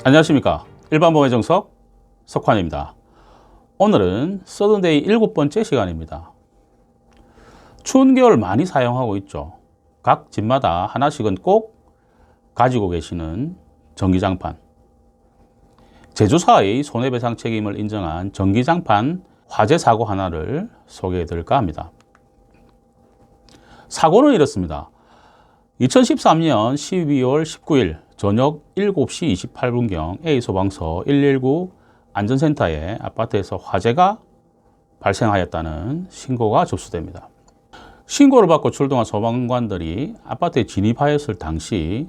안녕하십니까. 일반보험의 정석 석환입니다. 오늘은 서든데이 7번째 시간입니다. 추운 겨울 많이 사용하고 있죠. 각 집마다 하나씩은 꼭 가지고 계시는 전기장판. 제조사의 손해배상 책임을 인정한 전기장판 화재 사고 하나를 소개해 드릴까 합니다. 사고는 이렇습니다. 2013년 12월 19일 저녁 7시 28분경 A소방서 119 안전센터에 아파트에서 화재가 발생하였다는 신고가 접수됩니다. 신고를 받고 출동한 소방관들이 아파트에 진입하였을 당시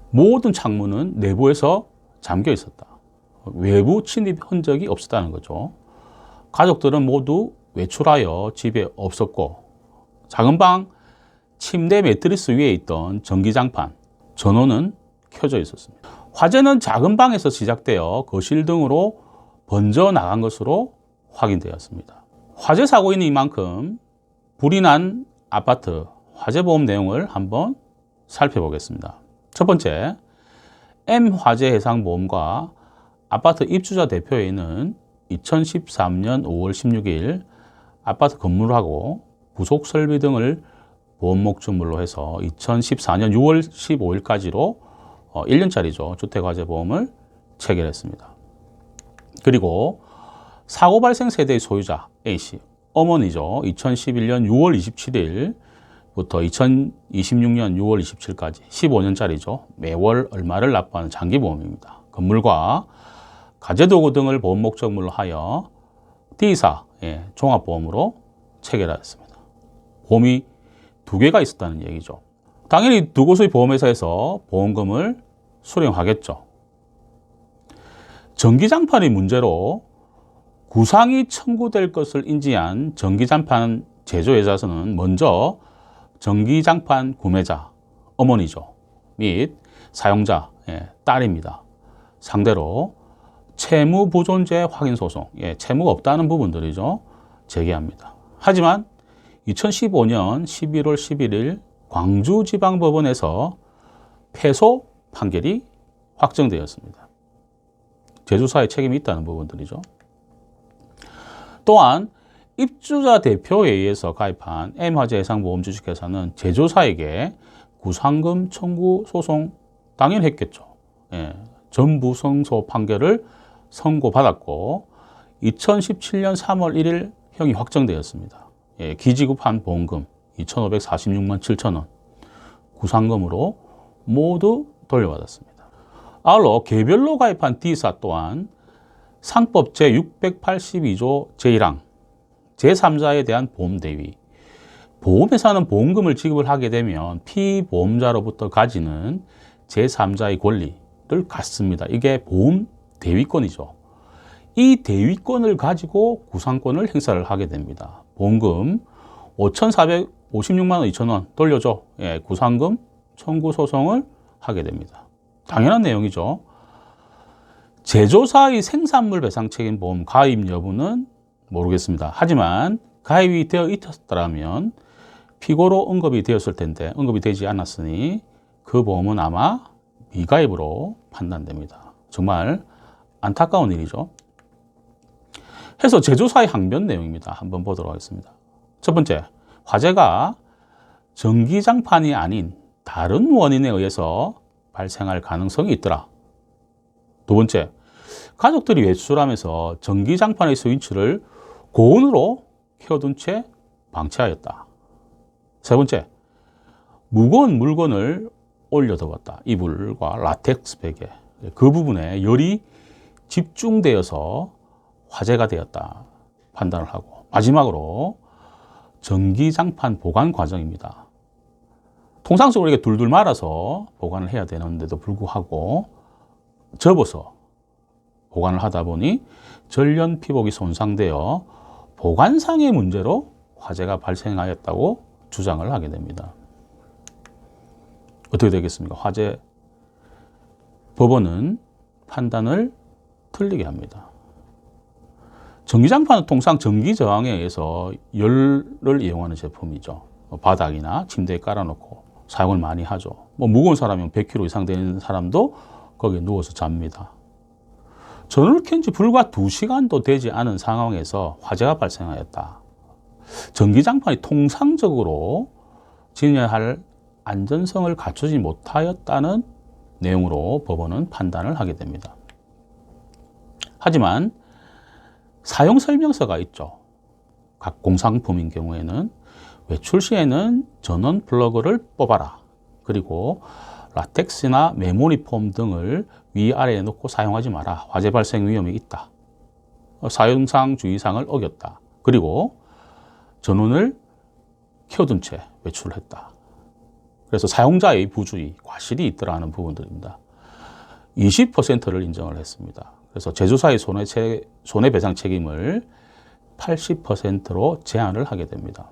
모든 창문은 내부에서 잠겨 있었다. 외부 침입 흔적이 없었다는 거죠. 가족들은 모두 외출하여 집에 없었고 작은 방 침대 매트리스 위에 있던 전기장판 전원은 켜져 있었습니다. 화재는 작은 방에서 시작되어 거실 등으로 번져 나간 것으로 확인되었습니다. 화재 사고인 이만큼 불이 난 아파트 화재보험 내용을 한번 살펴보겠습니다. 첫 번째, M화재해상보험과 아파트 입주자 대표회의는 2013년 5월 16일 아파트 건물하고 부속 설비 등을 보험 목적물로 해서 2014년 6월 15일까지로 1년짜리죠. 주택화재보험을 체결했습니다. 그리고 사고 발생 세대의 소유자 A씨, 어머니죠. 2011년 6월 27일부터 2026년 6월 27일까지 15년짜리죠. 매월 얼마를 납부하는 장기보험입니다. 건물과 가재도구 등을 보험 목적물로 하여 D사 종합보험으로 체결하였습니다. 보험이 두 개가 있었다는 얘기죠. 당연히 두 곳의 보험회사에서 보험금을 수령하겠죠. 전기장판의 문제로 구상이 청구될 것을 인지한 전기장판 제조회사에서는 먼저 전기장판 구매자, 어머니죠. 및 사용자, 딸입니다. 상대로 채무 부존재 확인 소송, 채무가 없다는 부분들이죠. 제기합니다. 하지만 2015년 11월 11일 광주지방법원에서 패소 판결이 확정되었습니다. 제조사의 책임이 있다는 부분들이죠. 또한 입주자 대표회의에서 가입한 M화재해상보험 주식회사는 제조사에게 구상금 청구 소송 당연히 했겠죠. 전부 승소 판결을 선고받았고 2017년 3월 1일 형이 확정되었습니다. 기지급한 보험금 2,546만 7천 원 구상금으로 모두 돌려받았습니다. 아울러 개별로 가입한 D사 또한 상법 제682조 제1항 제3자에 대한 보험대위 보험회사는 보험금을 지급을 하게 되면 피보험자로부터 가지는 제3자의 권리를 갖습니다. 이게 보험 대위권이죠. 이 대위권을 가지고 구상권을 행사를 하게 됩니다. 보험금 5,456만 원 2천 원 돌려줘. 구상금 청구 소송을 하게 됩니다. 당연한 내용이죠. 제조사의 생산물 배상 책임 보험 가입 여부는 모르겠습니다. 하지만 가입이 되어 있었다면 피고로 언급이 되었을 텐데 언급이 되지 않았으니 그 보험은 아마 미가입으로 판단됩니다. 정말 안타까운 일이죠. 해서 제조사의 항변 내용입니다. 한번 보도록 하겠습니다. 첫 번째, 화재가 전기장판이 아닌 다른 원인에 의해서 발생할 가능성이 있더라. 두 번째, 가족들이 외출하면서 전기장판의 스위치를 고온으로 켜둔 채 방치하였다. 세 번째, 무거운 물건을 올려두었다. 이불과 라텍스 베개. 그 부분에 열이 집중되어서 화재가 되었다. 판단을 하고. 마지막으로 전기장판 보관 과정입니다. 통상적으로 이렇게 둘둘 말아서 보관을 해야 되는데도 불구하고 접어서 보관을 하다 보니 전련 피복이 손상되어 보관상의 문제로 화재가 발생하였다고 주장을 하게 됩니다. 어떻게 되겠습니까? 화재 법원은 판단을 틀리게 합니다. 전기장판은 통상 전기저항에 의해서 열을 이용하는 제품이죠. 바닥이나 침대에 깔아놓고 사용을 많이 하죠. 뭐 무거운 사람이면 100kg 이상 되는 사람도 거기에 누워서 잡니다. 전원을 켠 지 불과 2시간도 되지 않은 상황에서 화재가 발생하였다. 전기장판이 통상적으로 지녀야 할 안전성을 갖추지 못하였다는 내용으로 법원은 판단을 하게 됩니다. 하지만 사용 설명서가 있죠. 각 공산품인 경우에는 외출 시에는 전원 플러그를 뽑아라. 그리고 라텍스나 메모리 폼 등을 위아래에 놓고 사용하지 마라. 화재 발생 위험이 있다. 사용상 주의사항을 어겼다. 그리고 전원을 켜둔 채 외출을 했다. 그래서 사용자의 부주의, 과실이 있더라는 부분들입니다. 20%를 인정을 했습니다. 그래서 제조사의 손해배상 책임을 80%로 제한을 하게 됩니다.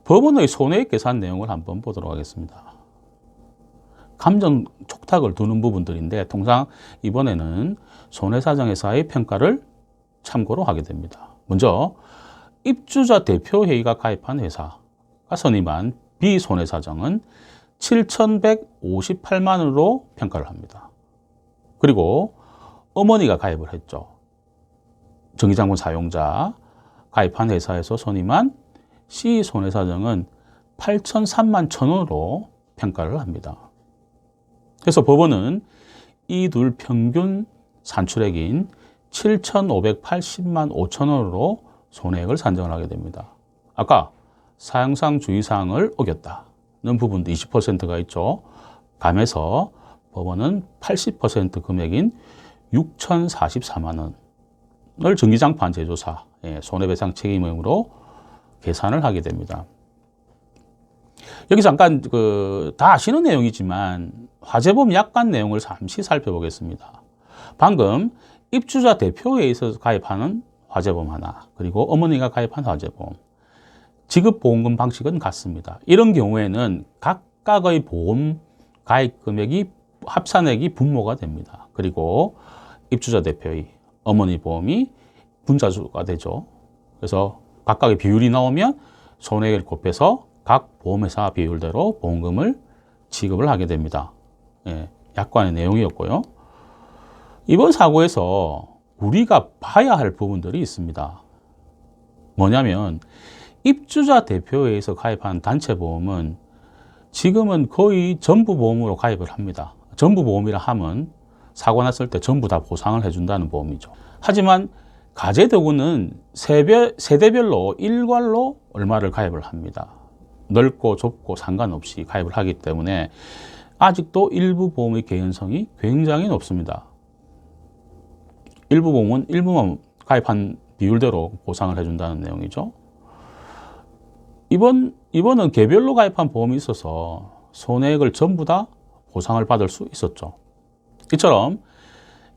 법원의 손해액 계산 내용을 한번 보도록 하겠습니다. 감정 촉탁을 두는 부분들인데 통상 이번에는 손해사정회사의 평가를 참고로 하게 됩니다. 먼저 입주자 대표회의가 가입한 회사가 선임한 비손해사정은 7,158만 원으로 평가를 합니다. 그리고 어머니가 가입을 했죠. 전기장판 사용자 가입한 회사에서 선임한 시손해사정은 8,003만 1,000원으로 평가를 합니다. 그래서 법원은 이 둘 평균 산출액인 7,580만 5천 원으로 손해액을 산정을 하게 됩니다. 아까 사용상 주의사항을 어겼다는 부분도 20%가 있죠. 감해서 법원은 80% 금액인 6,044만 원을 전기장판 제조사의 손해배상 책임으로 계산을 하게 됩니다. 여기서 잠깐 다 아시는 내용이지만 화재보험 약관 내용을 잠시 살펴보겠습니다. 방금 입주자 대표회의에서 가입하는 화재보험 하나, 그리고 어머니가 가입한 화재보험, 지급보험금 방식은 같습니다. 이런 경우에는 각각의 보험 가입 금액이 합산액이 분모가 됩니다. 그리고 입주자 대표회의, 어머니 보험이 분자수가 되죠. 그래서 각각의 비율이 나오면 손해액을 곱해서 각 보험회사 비율대로 보험금을 지급을 하게 됩니다. 예, 약관의 내용이었고요. 이번 사고에서 우리가 봐야 할 부분들이 있습니다. 뭐냐면 입주자 대표회에서 가입한 단체보험은 지금은 거의 전부 보험으로 가입을 합니다. 전부 보험이라 하면 사고 났을 때 전부 다 보상을 해준다는 보험이죠. 하지만 가제도구는 세대별로 일괄로 얼마를 가입을 합니다. 넓고 좁고 상관없이 가입을 하기 때문에 아직도 일부 보험의 개연성이 굉장히 높습니다. 일부 보험은 일부만 가입한 비율대로 보상을 해준다는 내용이죠. 이번은 개별로 가입한 보험이 있어서 손해액을 전부 다 보상을 받을 수 있었죠. 이처럼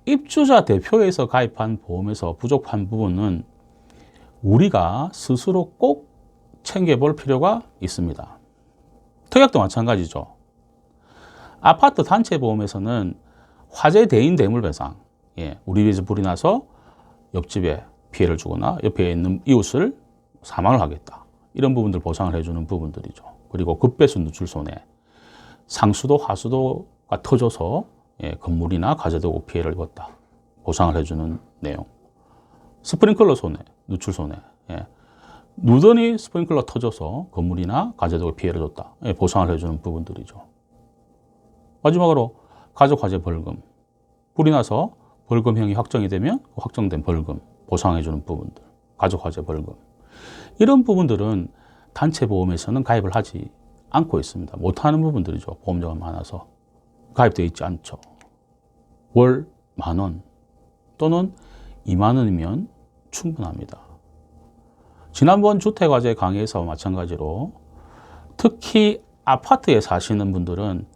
입주자 대표에서 가입한 보험에서 부족한 부분은 우리가 스스로 꼭 챙겨볼 필요가 있습니다. 특약도 마찬가지죠. 아파트 단체 보험에서는 화재 대인 대물배상, 우리 집에서 불이 나서 옆집에 피해를 주거나 옆에 있는 이웃을 사망을 하겠다. 이런 부분들 보상을 해주는 부분들이죠. 그리고 급배수 누출 손해, 상수도 하수도가 터져서 건물이나 가재도구 피해를 입었다. 보상을 해주는 내용. 스프링클러 손해, 누출 손해. 누더니 스프링클러 터져서 건물이나 가재도구 피해를 줬다. 보상을 해주는 부분들이죠. 마지막으로 가족화재 벌금. 불이 나서 벌금형이 확정이 되면 확정된 벌금 보상해주는 부분들. 가족화재 벌금. 이런 부분들은 단체 보험에서는 가입을 하지 않고 있습니다. 못하는 부분들이죠. 보험료가 많아서. 가입되어 있지 않죠. 월 10,000원 또는 20,000원이면 충분합니다. 지난번 주택화재 강의에서 마찬가지로 특히 아파트에 사시는 분들은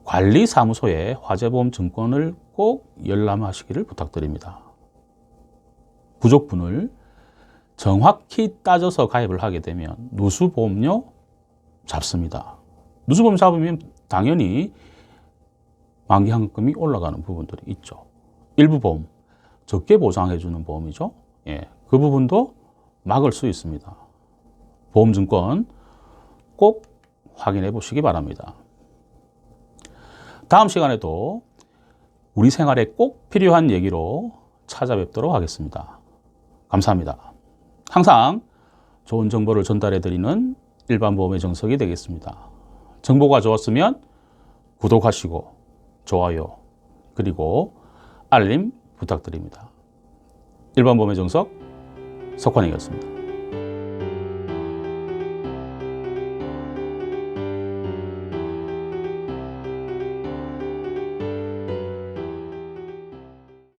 관리사무소에 화재보험 증권을 꼭 열람하시기를 부탁드립니다. 부족분을 정확히 따져서 가입을 하게 되면 누수보험료 잡습니다. 누수보험 잡으면 당연히 만기환급금이 올라가는 부분들이 있죠. 일부 보험, 적게 보상해주는 보험이죠. 그 부분도 막을 수 있습니다. 보험증권 꼭 확인해 보시기 바랍니다. 다음 시간에도 우리 생활에 꼭 필요한 얘기로 찾아뵙도록 하겠습니다. 감사합니다. 항상 좋은 정보를 전달해드리는 일반보험의 정석이 되겠습니다. 정보가 좋았으면 구독하시고 좋아요 그리고 알림 부탁드립니다. 일반보험의 정석 석환이었습니다.